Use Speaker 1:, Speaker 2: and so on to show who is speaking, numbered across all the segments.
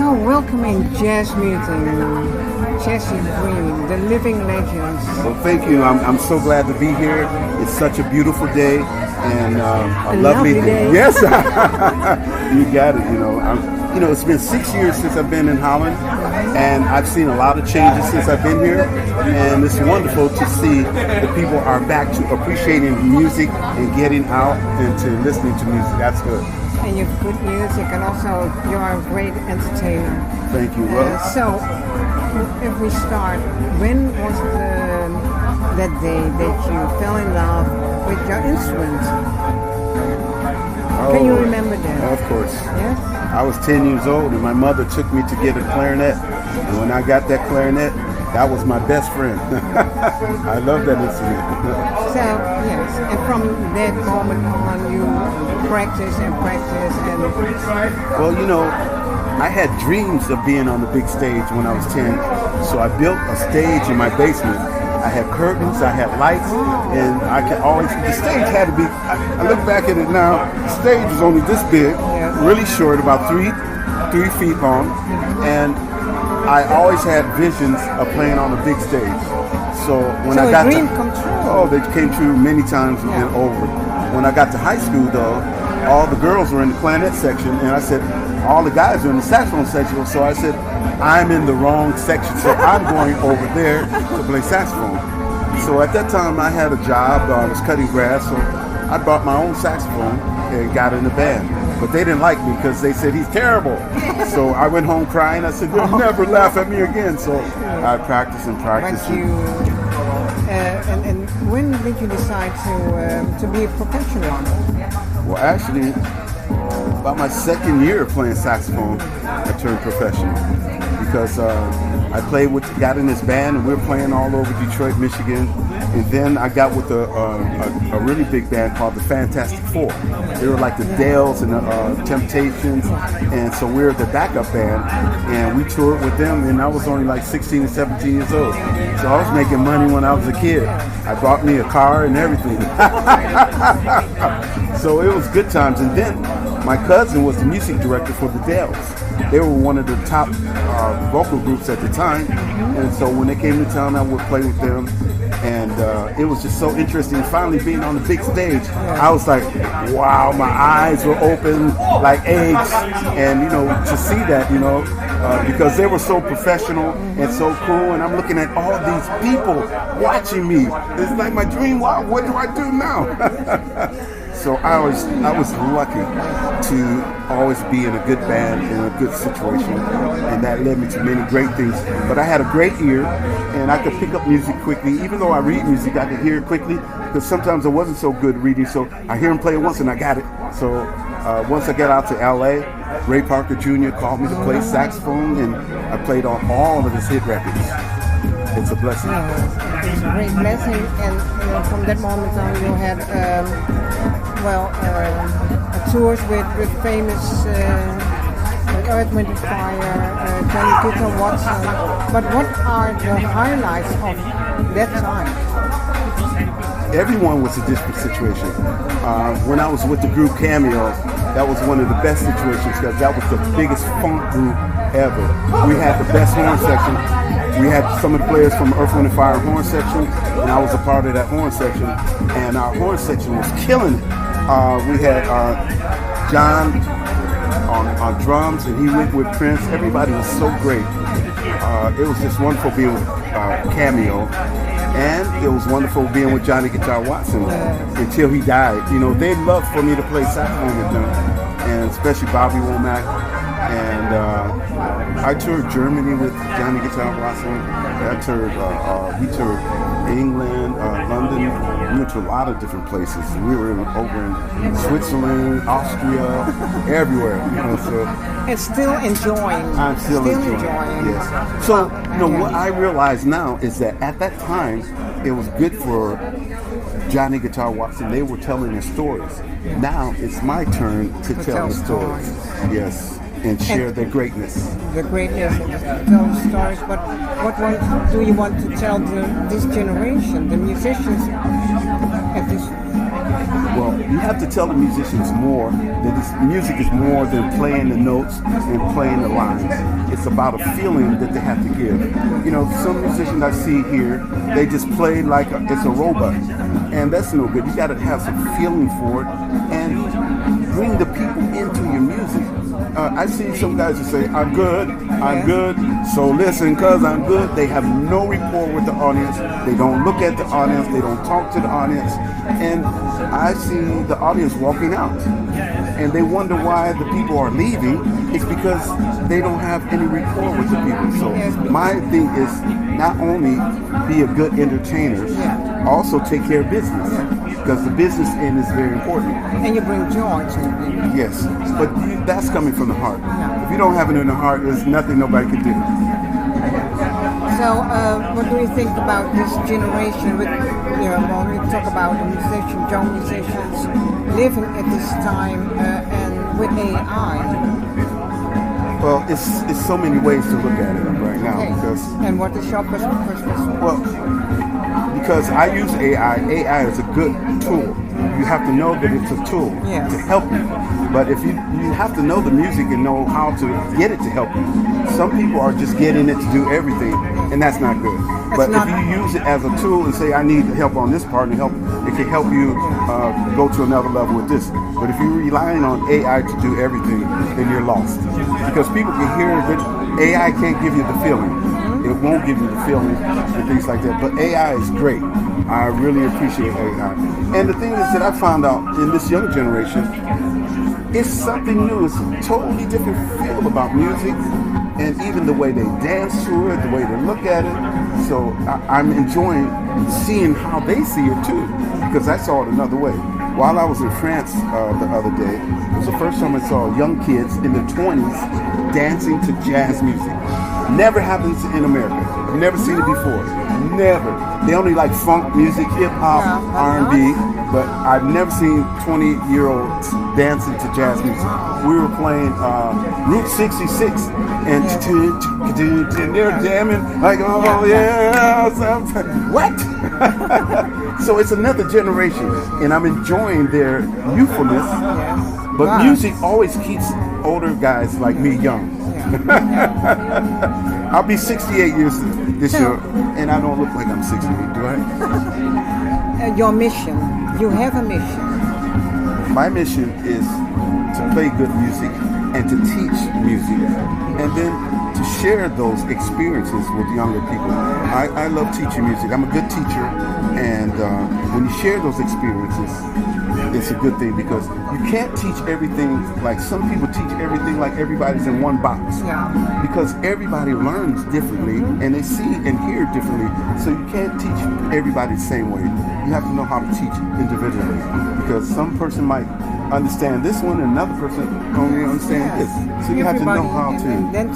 Speaker 1: So welcoming jazz meeting, Chazzy Green, the living legends.
Speaker 2: Well, thank you. I'm so glad to be here. It's such a beautiful day and a lovely
Speaker 1: day.
Speaker 2: Yes, you got it. It's been 6 years since I've been in Holland, and I've seen a lot of changes since I've been here. And it's wonderful to see that people are back to appreciating music and getting out and to listening to music. That's good.
Speaker 1: And you have good music, and also you are a great entertainer.
Speaker 2: Thank you. Well,
Speaker 1: so, if we start, when was that day that you fell in love with your instrument? Can you remember that?
Speaker 2: Of course.
Speaker 1: Yes?
Speaker 2: I was 10 years old, and my mother took me to get a clarinet. And when I got that clarinet, that was my best friend. I love that instrument.
Speaker 1: So, yes, and from that moment on, you practice and practice and...
Speaker 2: Well, I had dreams of being on the big stage when I was 10, so I built a stage in my basement. I had curtains, I had lights, and the stage had to be, I look back at it now, the stage was only this big, really short, about three feet long, and I always had visions of playing on a big stage. So when I got
Speaker 1: dream come true.
Speaker 2: Oh, they came true many times and over. When I got to high school, though, all the girls were in the clarinet section, and I said, all the guys are in the saxophone section. So I said, I'm in the wrong section, so I'm going over there to play saxophone. So at that time, I had a job. I was cutting grass, so I bought my own saxophone and got in the band. But they didn't like me because they said he's terrible. So I went home crying. I said, they'll never laugh at me again. So I practiced and practiced.
Speaker 1: But and when did you decide to be a professional?
Speaker 2: Well, actually, about my second year of playing saxophone, I turned professional because I got in this band, and we were playing all over Detroit, Michigan. And then I got with a really big band called the Fantastic Four. They were like the Dales and the Temptations, and so we were the backup band, and we toured with them, and I was only like 16 and 17 years old. So I was making money when I was a kid. I bought me a car and everything. So it was good times. And then my cousin was the music director for the Dales. They were one of the top vocal groups at the time, and so when they came to town, I would play with them, and it was just so interesting. Finally being on the big stage, I was like, wow, my eyes were open like eggs, and to see that, because they were so professional and so cool, and I'm looking at all these people watching me. It's like my dream. Wow, what do I do now? So I was lucky to always be in a good band, in a good situation, and that led me to many great things. But I had a great ear, and I could pick up music quickly. Even though I read music, I could hear it quickly, because sometimes I wasn't so good reading, so I hear him play it once and I got it. So once I got out to LA, Ray Parker Jr. called me to play saxophone, and I played on all of his hit records. It's a blessing.
Speaker 1: It's a great blessing, and from that moment on, you had tours with famous Earth, Wind & Fire, Johnny Guitar Watson. But what are the highlights of that time?
Speaker 2: Everyone was a different situation. When I was with the group Cameo, that was one of the best situations because that was the biggest funk group ever. We had the best horn section. We had some of the players from Earth, Wind & Fire horn section, and I was a part of that horn section. And our horn section was killing it. We had John on drums, and he went with Prince. Everybody was so great. It was just wonderful being with Cameo. And it was wonderful being with Johnny Guitar Watson until he died. They loved for me to play saxophone with them, and especially Bobby Womack. And I toured Germany with Johnny Guitar Watson. We toured England, London. We went to a lot of different places. We were over in Switzerland, Austria, everywhere. So
Speaker 1: and still enjoying.
Speaker 2: I'm still enjoying. Yes. So what I realize now is that at that time it was good for Johnny Guitar Watson. They were telling their stories. Now it's my turn to tell the stories. Yes. And share their greatness.
Speaker 1: The greatness, tell stories, but what do you want to tell this generation, the musicians at this?
Speaker 2: Well, You have to tell the musicians more that this music is more than playing the notes and playing the lines. It's about a feeling that they have to give. You know, some musicians I see here, they just play like it's a robot, and that's no good. You got to have some feeling for it and bring the people into your music. I see some guys that say, I'm good, so listen, cause I'm good. They have no rapport with the audience. They don't look at the audience. They don't talk to the audience. And I see the audience walking out. And they wonder why the people are leaving. It's because they don't have any rapport with the people. So my thing is not only be a good entertainer, also take care of business. Because the business end is very important.
Speaker 1: And you bring joy to it.
Speaker 2: Yes, but that's coming from the heart. If you don't have it in the heart, there's nothing nobody can do.
Speaker 1: So, what do you think about this generation? With when we talk about the musicians, young musicians living at this time and with AI.
Speaker 2: Well, it's so many ways to look at it right now.
Speaker 1: Okay.
Speaker 2: Because
Speaker 1: and what is your perspective?
Speaker 2: well, because I use AI. AI is a good tool. You have to know that it's a tool to help you. But if you have to know the music and know how to get it to help you. Some people are just getting it to do everything, and that's not good. But if you use it as a tool and say, I need help on this part, and it can help you go to another level with this. But if you're relying on AI to do everything, then you're lost. Because people can hear that AI can't give you the feeling. It won't give you the feeling and things like that. But AI is great. I really appreciate AI. And the thing is that I found out in this young generation, it's something new. It's a totally different feel about music, and even the way they dance to it, the way they look at it. So I'm enjoying seeing how they see it too, because I saw it another way. While I was in France the other day, it was the first time I saw young kids in their 20s dancing to jazz music. Never happens in America. I've never seen it before. Never. They only like funk music, hip hop, R&B, but I've never seen 20-year-olds dancing to jazz music. We were playing Route 66, and they're jamming like, oh yeah, what? So it's another generation, and I'm enjoying their youthfulness. But music always keeps older guys like me young. I'll be 68 years this year, and I don't look like I'm 68, do I?
Speaker 1: Your mission. You have a mission.
Speaker 2: My mission is to play good music and to teach music, and then to share those experiences with younger people. I love teaching music. I'm a good teacher, and when you share those experiences, it's a good thing, because you can't teach everything like some people teach everything like everybody's in one box. Because everybody learns differently and they see and hear differently. So you can't teach everybody the same way. You have to know how to teach individually, because some person might understand this one and another person only understand this. So you have to know how to.
Speaker 1: And then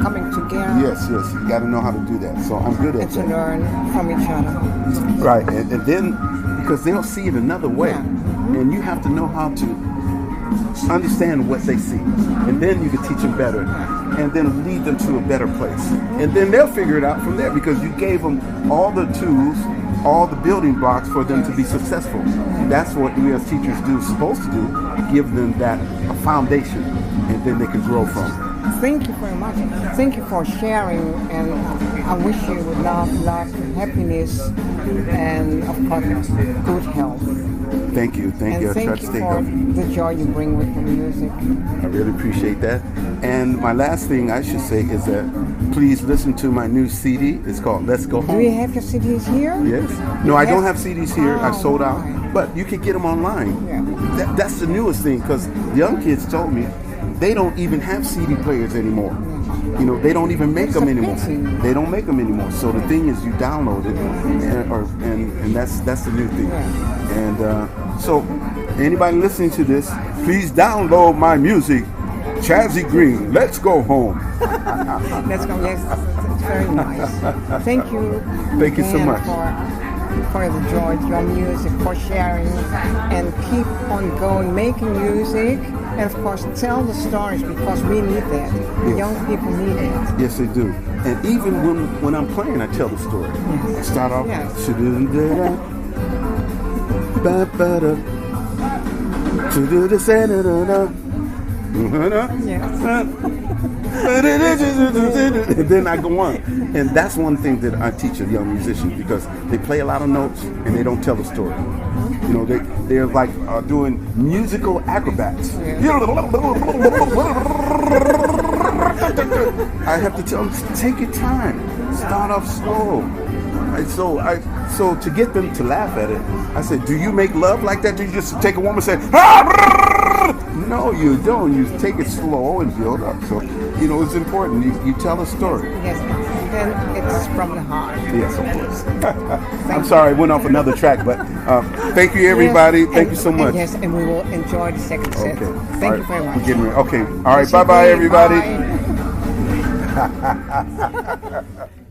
Speaker 1: coming together.
Speaker 2: Yes, you got to know how to do that. So I'm good at that.
Speaker 1: And to learn from each other.
Speaker 2: Right, and then because they'll see it another way. And you have to know how to understand what they see. And then you can teach them better. And then lead them to a better place. And then they'll figure it out from there, because you gave them all the tools, all the building blocks for them to be successful. That's what we as teachers supposed to do, give them that foundation, and then they can grow from it.
Speaker 1: Thank you very much. Thank you for sharing, and I wish you love, happiness, and of course, good health.
Speaker 2: Thank you. Thank you. I try to stay healthy.
Speaker 1: The joy you bring with the music.
Speaker 2: I really appreciate that. And my last thing I should say is that please listen to my new CD. It's called Let's Go Home.
Speaker 1: Do you have your CDs here?
Speaker 2: Yes. No, I don't have CDs here. I sold out. But you can get them online. That's the newest thing, because the young kids told me they don't even have CD players anymore. You know, they don't even make them anymore. They don't make them anymore. So the thing is, you download it, and that's the new thing. And so anybody listening to this, please download my music, Chazzy Green. Let's go home.
Speaker 1: Let's go. Yes, it's very nice. Thank you.
Speaker 2: Thank you so much.
Speaker 1: For the joy of your music, for sharing, and keep on going, making music, and of course tell the stories, because we need that. The young people need it.
Speaker 2: Yes, they do. And even when I'm playing, I tell the story. I start off, And then I go on. And that's one thing that I teach a young musician, because they play a lot of notes and they don't tell the story. You know, they're like doing musical acrobats. I have to tell them, take your time, start off slow. So to get them to laugh at it, I said, do you make love like that? Do you just take a woman and say, no, you don't. You take it slow and build up. So, you know, it's important. You tell a story.
Speaker 1: Yes, then it's from the heart.
Speaker 2: Yes, of course. I'm sorry, I went off another track, but thank you, everybody.
Speaker 1: Yes,
Speaker 2: thank you so much.
Speaker 1: Yes, and we will enjoy the second set.
Speaker 2: Okay.
Speaker 1: Thank you very much.
Speaker 2: We're getting ready. Okay. All right. Bye-bye, everybody.
Speaker 1: Bye.